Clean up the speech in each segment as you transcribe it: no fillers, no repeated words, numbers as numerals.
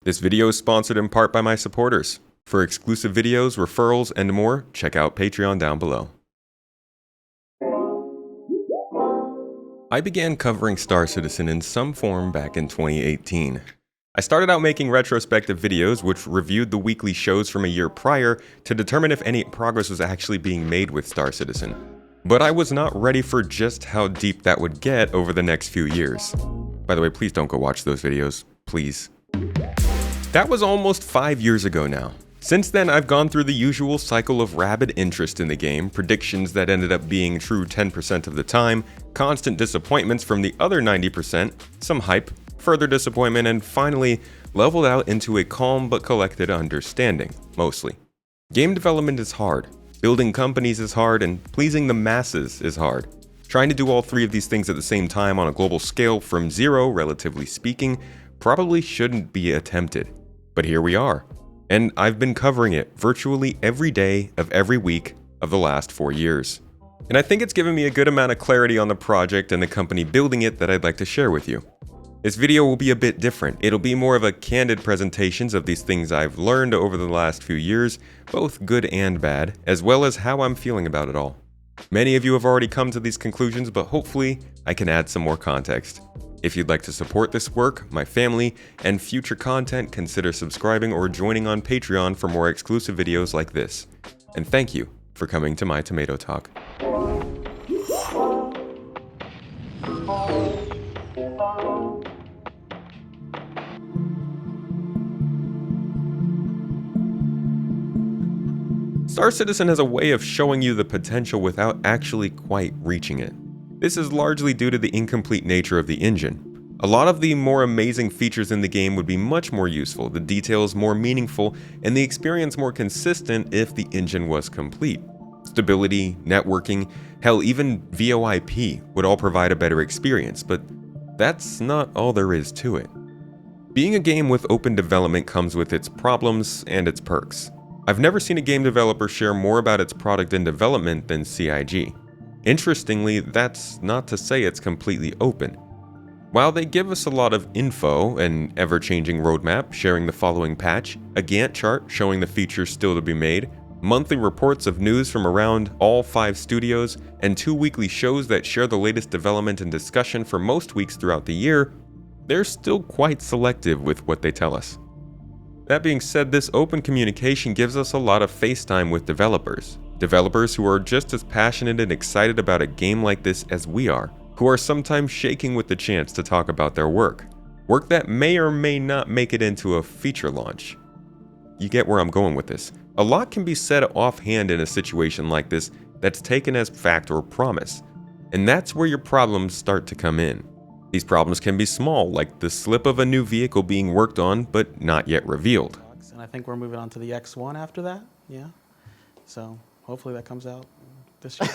This video is sponsored in part by my supporters. For exclusive videos, referrals, and more, check out Patreon down below. I began covering Star Citizen in some form back in 2018. I started out making retrospective videos which reviewed the weekly shows from a year prior to determine if any progress was actually being made with Star Citizen. But I was not ready for just how deep that would get over the next few years. By the way, please don't go watch those videos, please. That was almost 5 years ago now. Since then, I've gone through the usual cycle of rabid interest in the game, predictions that ended up being true 10% of the time, constant disappointments from the other 90%, some hype, further disappointment, and finally leveled out into a calm but collected understanding, mostly. Game development is hard, building companies is hard, and pleasing the masses is hard. Trying to do all three of these things at the same time on a global scale from zero, relatively speaking, probably shouldn't be attempted. But here we are, and I've been covering it virtually every day of every week of the last 4 years. And I think it's given me a good amount of clarity on the project and the company building it that I'd like to share with you. This video will be a bit different. It'll be more of a candid presentations of these things I've learned over the last few years, both good and bad, as well as how I'm feeling about it all. Many of you have already come to these conclusions, but hopefully I can add some more context. If you'd like to support this work, my family, and future content, consider subscribing or joining on Patreon for more exclusive videos like this. And thank you for coming to my Tomato Talk. Star Citizen has a way of showing you the potential without actually quite reaching it. This is largely due to the incomplete nature of the engine. A lot of the more amazing features in the game would be much more useful, the details more meaningful, and the experience more consistent if the engine was complete. Stability, networking, hell, even VoIP would all provide a better experience, but that's not all there is to it. Being a game with open development comes with its problems and its perks. I've never seen a game developer share more about its product and development than CIG. Interestingly, that's not to say it's completely open. While they give us a lot of info, an ever-changing roadmap sharing the following patch, a Gantt chart showing the features still to be made, monthly reports of news from around all 5 studios, and 2 weekly shows that share the latest development and discussion for most weeks throughout the year, they're still quite selective with what they tell us. That being said, this open communication gives us a lot of face time with developers who are just as passionate and excited about a game like this as we are, who are sometimes shaking with the chance to talk about their work that may or may not make it into a feature launch. You get where I'm going with this. A lot can be said offhand in a situation like this that's taken as fact or promise, and that's where your problems start to come in. These problems can be small, like the slip of a new vehicle being worked on but not yet revealed. And I think we're moving on to the X1 after that, yeah. So hopefully that comes out this year.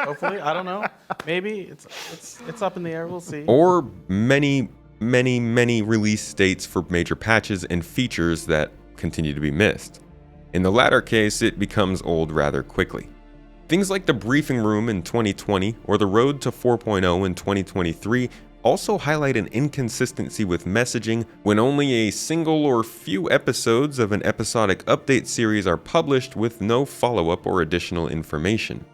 hopefully, I don't know. Maybe it's up in the air. We'll see. Or many release dates for major patches and features that continue to be missed. In the latter case, it becomes old rather quickly. Things like the briefing room in 2020 or the road to 4.0 in 2023 also highlight an inconsistency with messaging when only a single or few episodes of an episodic update series are published with no follow-up or additional information.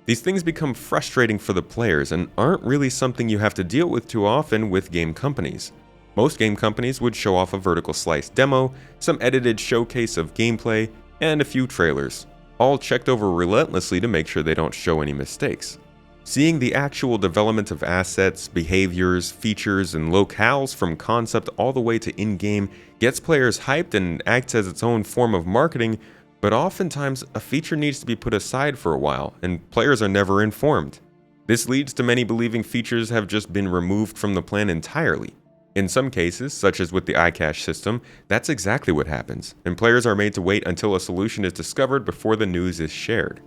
These things become frustrating for the players and aren't really something you have to deal with too often with game companies. Most game companies would show off a vertical slice demo, some edited showcase of gameplay, and a few trailers, all checked over relentlessly to make sure they don't show any mistakes. Seeing the actual development of assets, behaviors, features, and locales from concept all the way to in-game gets players hyped and acts as its own form of marketing, but oftentimes a feature needs to be put aside for a while, and players are never informed. This leads to many believing features have just been removed from the plan entirely. In some cases, such as with the iCache system, that's exactly what happens, and players are made to wait until a solution is discovered before the news is shared.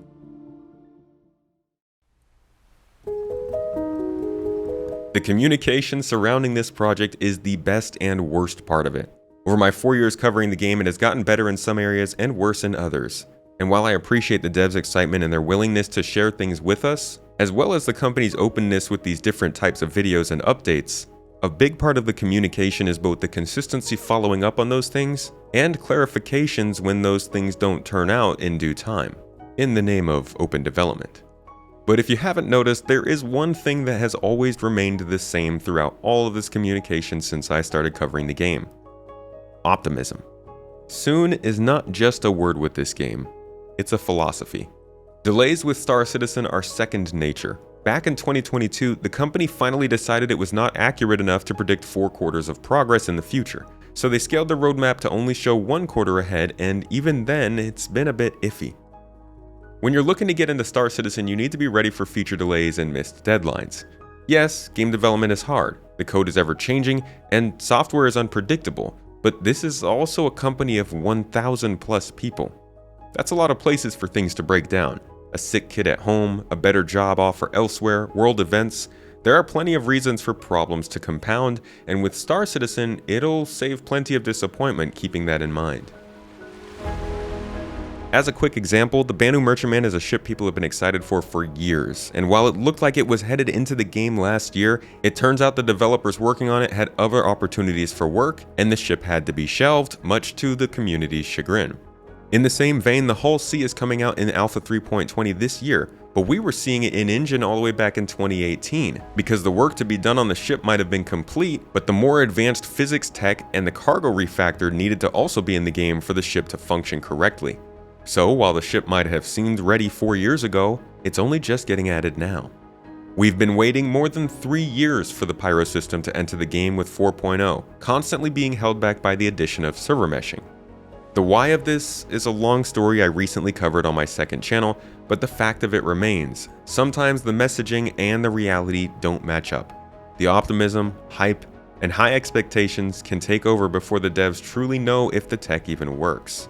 The communication surrounding this project is the best and worst part of it. Over my 4 years covering the game, it has gotten better in some areas and worse in others. And while I appreciate the devs' excitement and their willingness to share things with us, as well as the company's openness with these different types of videos and updates, A big part of the communication is both the consistency following up on those things and clarifications when those things don't turn out in due time, in the name of open development. But if you haven't noticed, there is one thing that has always remained the same throughout all of this communication since I started covering the game: optimism. Soon is not just a word with this game, it's a philosophy. Delays with Star Citizen are second nature. Back in 2022, the company finally decided it was not accurate enough to predict 4 quarters of progress in the future, so they scaled the roadmap to only show 1 quarter ahead, and even then, it's been a bit iffy. When you're looking to get into Star Citizen, you need to be ready for feature delays and missed deadlines. Yes, game development is hard, the code is ever changing, and software is unpredictable, but this is also a company of 1,000 plus people. That's a lot of places for things to break down. A sick kid at home, a better job offer elsewhere, world events. There are plenty of reasons for problems to compound, and with Star Citizen, it'll save plenty of disappointment keeping that in mind. As a quick example, the Banu Merchantman is a ship people have been excited for years, and while it looked like it was headed into the game last year, it turns out the developers working on it had other opportunities for work, and the ship had to be shelved, much to the community's chagrin. In the same vein, the Hull C is coming out in Alpha 3.20 this year, but we were seeing it in engine all the way back in 2018, because the work to be done on the ship might have been complete, but the more advanced physics tech and the cargo refactor needed to also be in the game for the ship to function correctly. So while the ship might have seemed ready 4 years ago, it's only just getting added now. We've been waiting more than 3 years for the Pyro system to enter the game with 4.0, constantly being held back by the addition of server meshing. The why of this is a long story I recently covered on my second channel, but the fact of it remains. Sometimes the messaging and the reality don't match up. The optimism, hype, and high expectations can take over before the devs truly know if the tech even works.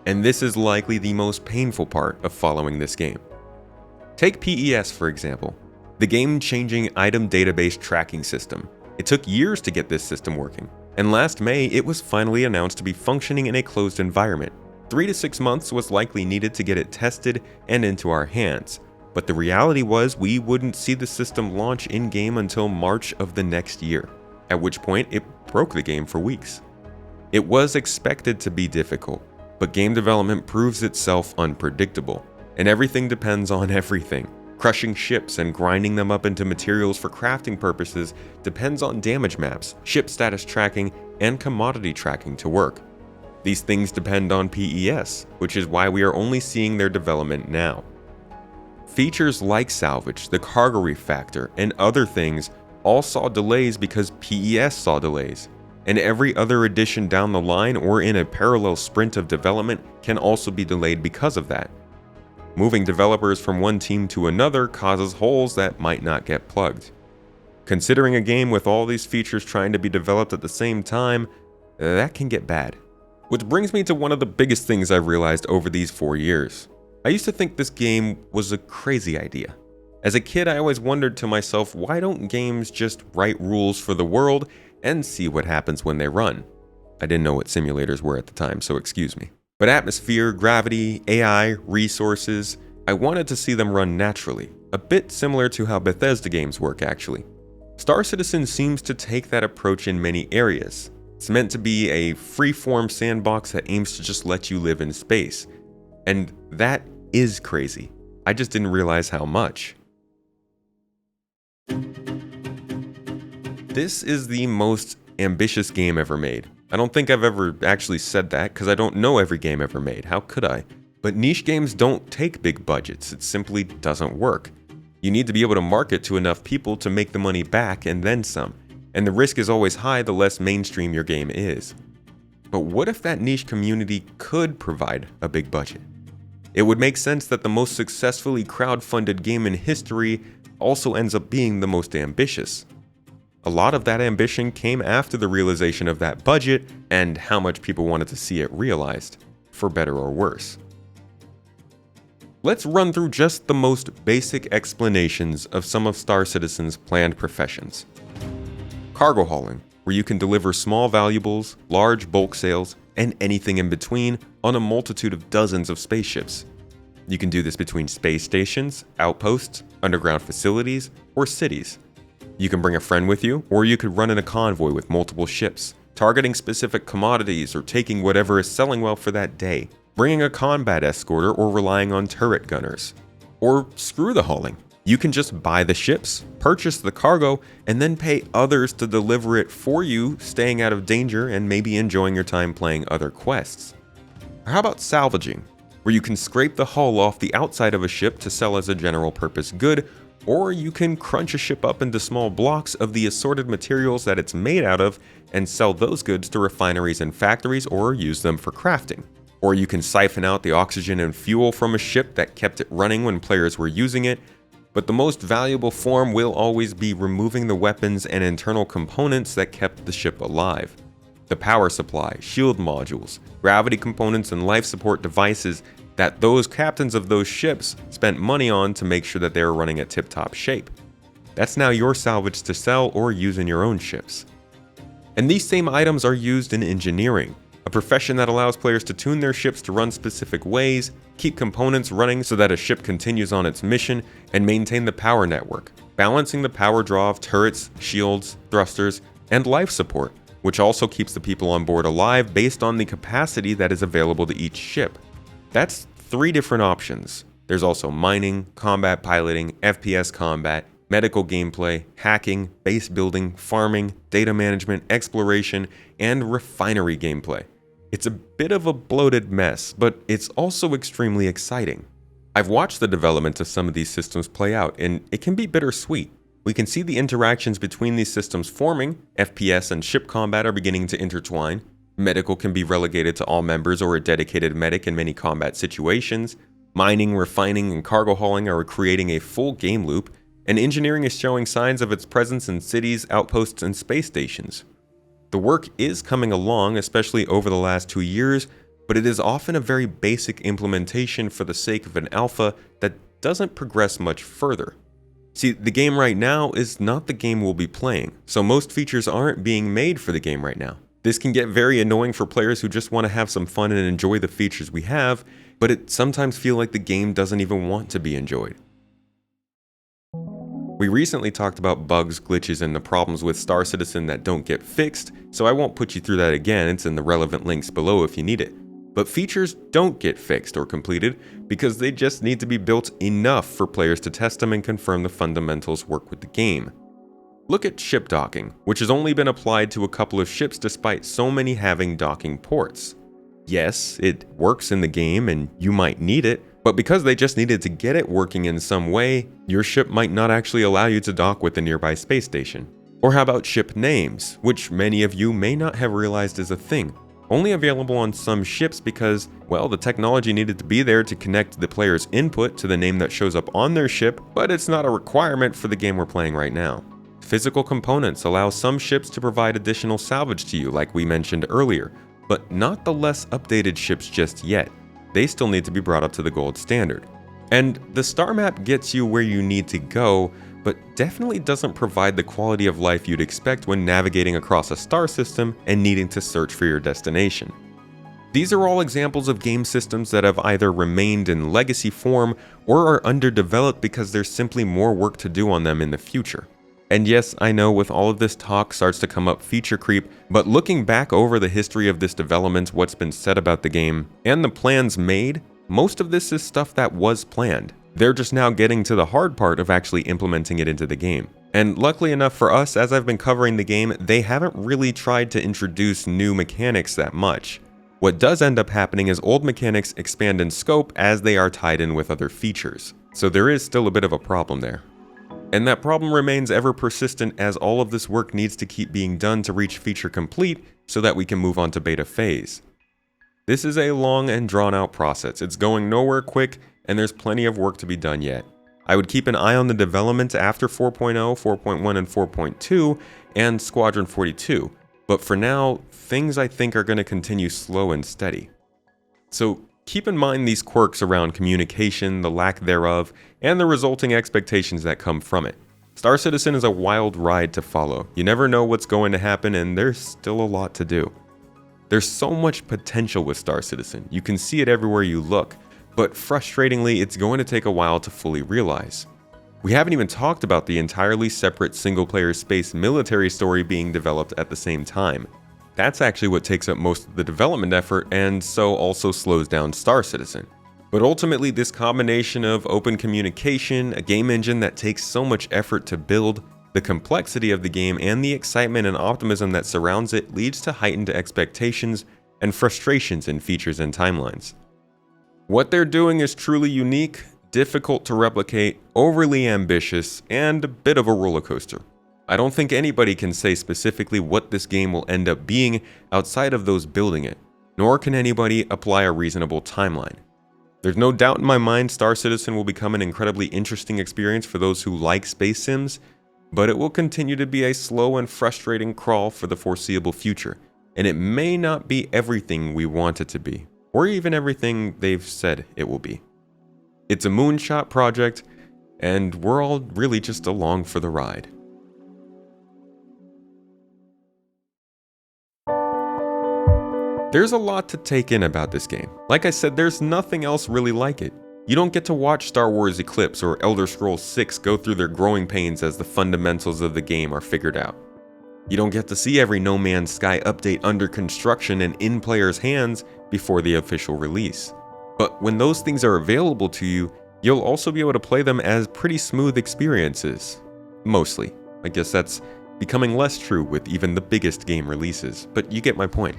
And this is likely the most painful part of following this game. Take PES for example, the game-changing item database tracking system. It took years to get this system working. And last May, it was finally announced to be functioning in a closed environment. 3 to 6 months was likely needed to get it tested and into our hands, but the reality was we wouldn't see the system launch in-game until March of the next year, at which point it broke the game for weeks. It was expected to be difficult, but game development proves itself unpredictable, and everything depends on everything. Crushing ships and grinding them up into materials for crafting purposes depends on damage maps, ship status tracking, and commodity tracking to work. These things depend on PES, which is why we are only seeing their development now. Features like salvage, the cargo refactor, and other things all saw delays because PES saw delays, and every other addition down the line or in a parallel sprint of development can also be delayed because of that. Moving developers from one team to another causes holes that might not get plugged. Considering a game with all these features trying to be developed at the same time, that can get bad. Which brings me to one of the biggest things I've realized over these 4 years. I used to think this game was a crazy idea. As a kid, I always wondered to myself, why don't games just write rules for the world and see what happens when they run? I didn't know what simulators were at the time, so excuse me. But atmosphere, gravity, AI, resources, I wanted to see them run naturally, a bit similar to how Bethesda games work actually. Star Citizen seems to take that approach in many areas. It's meant to be a free-form sandbox that aims to just let you live in space. And that is crazy. I just didn't realize how much. This is the most ambitious game ever made. I don't think I've ever actually said that because I don't know every game ever made. How could I? But niche games don't take big budgets. It simply doesn't work. You need to be able to market to enough people to make the money back and then some. And the risk is always high the less mainstream your game is. But what if that niche community could provide a big budget? It would make sense that the most successfully crowdfunded game in history also ends up being the most ambitious. A lot of that ambition came after the realization of that budget and how much people wanted to see it realized, for better or worse. Let's run through just the most basic explanations of some of Star Citizen's planned professions. Cargo hauling, where you can deliver small valuables, large bulk sales, and anything in between on a multitude of dozens of spaceships. You can do this between space stations, outposts, underground facilities, or cities. You can bring a friend with you, or you could run in a convoy with multiple ships, targeting specific commodities or taking whatever is selling well for that day, bringing a combat escorter or relying on turret gunners. Or screw the hauling. You can just buy the ships, purchase the cargo, and then pay others to deliver it for you, staying out of danger and maybe enjoying your time playing other quests. Or how about salvaging, where you can scrape the hull off the outside of a ship to sell as a general purpose good, or you can crunch a ship up into small blocks of the assorted materials that it's made out of and sell those goods to refineries and factories or use them for crafting. Or you can siphon out the oxygen and fuel from a ship that kept it running when players were using it, but the most valuable form will always be removing the weapons and internal components that kept the ship alive. The power supply, shield modules, gravity components, and life support devices that those captains of those ships spent money on to make sure that they were running at tip-top shape. That's now your salvage to sell or use in your own ships. And these same items are used in engineering, a profession that allows players to tune their ships to run specific ways, keep components running so that a ship continues on its mission, and maintain the power network, balancing the power draw of turrets, shields, thrusters, and life support, which also keeps the people on board alive based on the capacity that is available to each ship. That's 3 different options. There's also mining, combat piloting, FPS combat, medical gameplay, hacking, base building, farming, data management, exploration, and refinery gameplay. It's a bit of a bloated mess, but it's also extremely exciting. I've watched the development of some of these systems play out, and it can be bittersweet. We can see the interactions between these systems forming, FPS and ship combat are beginning to intertwine, medical can be relegated to all members or a dedicated medic in many combat situations, mining, refining, and cargo hauling are creating a full game loop, and engineering is showing signs of its presence in cities, outposts, and space stations. The work is coming along, especially over the last 2 years, but it is often a very basic implementation for the sake of an alpha that doesn't progress much further. See, the game right now is not the game we'll be playing, so most features aren't being made for the game right now. This can get very annoying for players who just want to have some fun and enjoy the features we have, but it sometimes feels like the game doesn't even want to be enjoyed. We recently talked about bugs, glitches, and the problems with Star Citizen that don't get fixed, so I won't put you through that again. It's in the relevant links below if you need it. But features don't get fixed or completed because they just need to be built enough for players to test them and confirm the fundamentals work with the game. Look at ship docking, which has only been applied to a couple of ships despite so many having docking ports. Yes, it works in the game and you might need it, but because they just needed to get it working in some way, your ship might not actually allow you to dock with the nearby space station. Or how about ship names, which many of you may not have realized is a thing, only available on some ships because, well, the technology needed to be there to connect the player's input to the name that shows up on their ship, but it's not a requirement for the game we're playing right now. Physical components allow some ships to provide additional salvage to you, like we mentioned earlier, but not the less updated ships just yet. They still need to be brought up to the gold standard. And the star map gets you where you need to go, but definitely doesn't provide the quality of life you'd expect when navigating across a star system and needing to search for your destination. These are all examples of game systems that have either remained in legacy form or are underdeveloped because there's simply more work to do on them in the future. And yes, I know with all of this talk starts to come up feature creep, but looking back over the history of this development, what's been said about the game, and the plans made, most of this is stuff that was planned. They're just now getting to the hard part of actually implementing it into the game. And luckily enough for us, as I've been covering the game, they haven't really tried to introduce new mechanics that much. What does end up happening is old mechanics expand in scope as they are tied in with other features. So there is still a bit of a problem there. And that problem remains ever persistent as all of this work needs to keep being done to reach feature complete so that we can move on to beta phase. This is a long and drawn out process. It's going nowhere quick and there's plenty of work to be done yet. I would keep an eye on the development after 4.0, 4.1, and 4.2 and Squadron 42, but for now, things I think are going to continue slow and steady. So keep in mind these quirks around communication, the lack thereof, and the resulting expectations that come from it. Star Citizen is a wild ride to follow. You never know what's going to happen and there's still a lot to do. There's so much potential with Star Citizen. You can see it everywhere you look, but frustratingly, it's going to take a while to fully realize. We haven't even talked about the entirely separate single-player space military story being developed at the same time. That's actually what takes up most of the development effort and so also slows down Star Citizen. But ultimately, this combination of open communication, a game engine that takes so much effort to build, the complexity of the game, and the excitement and optimism that surrounds it leads to heightened expectations and frustrations in features and timelines. What they're doing is truly unique, difficult to replicate, overly ambitious, and a bit of a roller coaster. I don't think anybody can say specifically what this game will end up being outside of those building it, nor can anybody apply a reasonable timeline. There's no doubt in my mind Star Citizen will become an incredibly interesting experience for those who like space sims, but it will continue to be a slow and frustrating crawl for the foreseeable future, and it may not be everything we want it to be, or even everything they've said it will be. It's a moonshot project, and we're all really just along for the ride. There's a lot to take in about this game. Like I said, there's nothing else really like it. You don't get to watch Star Wars Eclipse or Elder Scrolls 6 go through their growing pains as the fundamentals of the game are figured out. You don't get to see every No Man's Sky update under construction and in players' hands before the official release. But when those things are available to you, you'll also be able to play them as pretty smooth experiences. Mostly. I guess that's becoming less true with even the biggest game releases, but you get my point.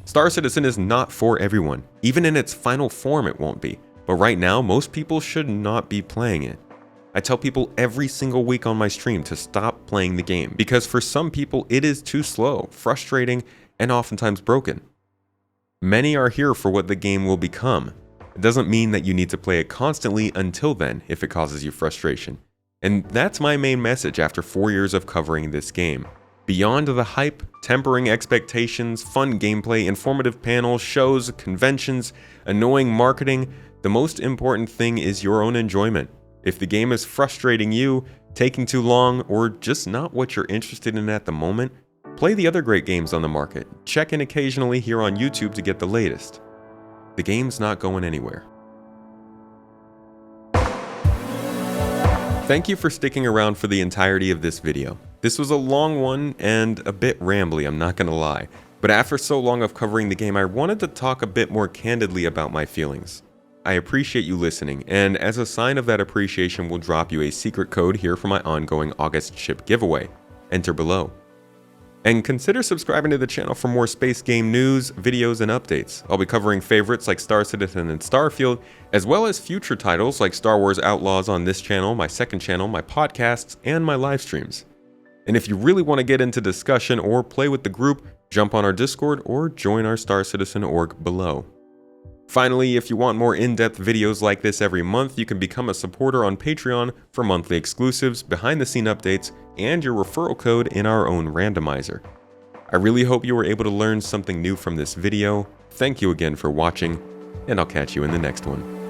Star Citizen is not for everyone. Even in its final form it won't be, but right now most people should not be playing it. I tell people every single week on my stream to stop playing the game, because for some people it is too slow, frustrating, and oftentimes broken. Many are here for what the game will become. It doesn't mean that you need to play it constantly until then if it causes you frustration. And that's my main message after 4 years of covering this game. Beyond the hype, tempering expectations, fun gameplay, informative panels, shows, conventions, annoying marketing, the most important thing is your own enjoyment. If the game is frustrating you, taking too long, or just not what you're interested in at the moment, play the other great games on the market. Check in occasionally here on YouTube to get the latest. The game's not going anywhere. Thank you for sticking around for the entirety of this video. This was a long one and a bit rambly, I'm not gonna lie, but after so long of covering the game, I wanted to talk a bit more candidly about my feelings. I appreciate you listening, and as a sign of that appreciation, we'll drop you a secret code here for my ongoing August chip giveaway. Enter below. And consider subscribing to the channel for more space game news, videos, and updates. I'll be covering favorites like Star Citizen and Starfield, as well as future titles like Star Wars Outlaws on this channel, my second channel, my podcasts, and my live streams. And if you really want to get into discussion or play with the group, jump on our Discord or join our Star Citizen org below. Finally, if you want more in-depth videos like this every month, you can become a supporter on Patreon for monthly exclusives, behind-the-scene updates, and your referral code in our own randomizer. I really hope you were able to learn something new from this video. Thank you again for watching, and I'll catch you in the next one.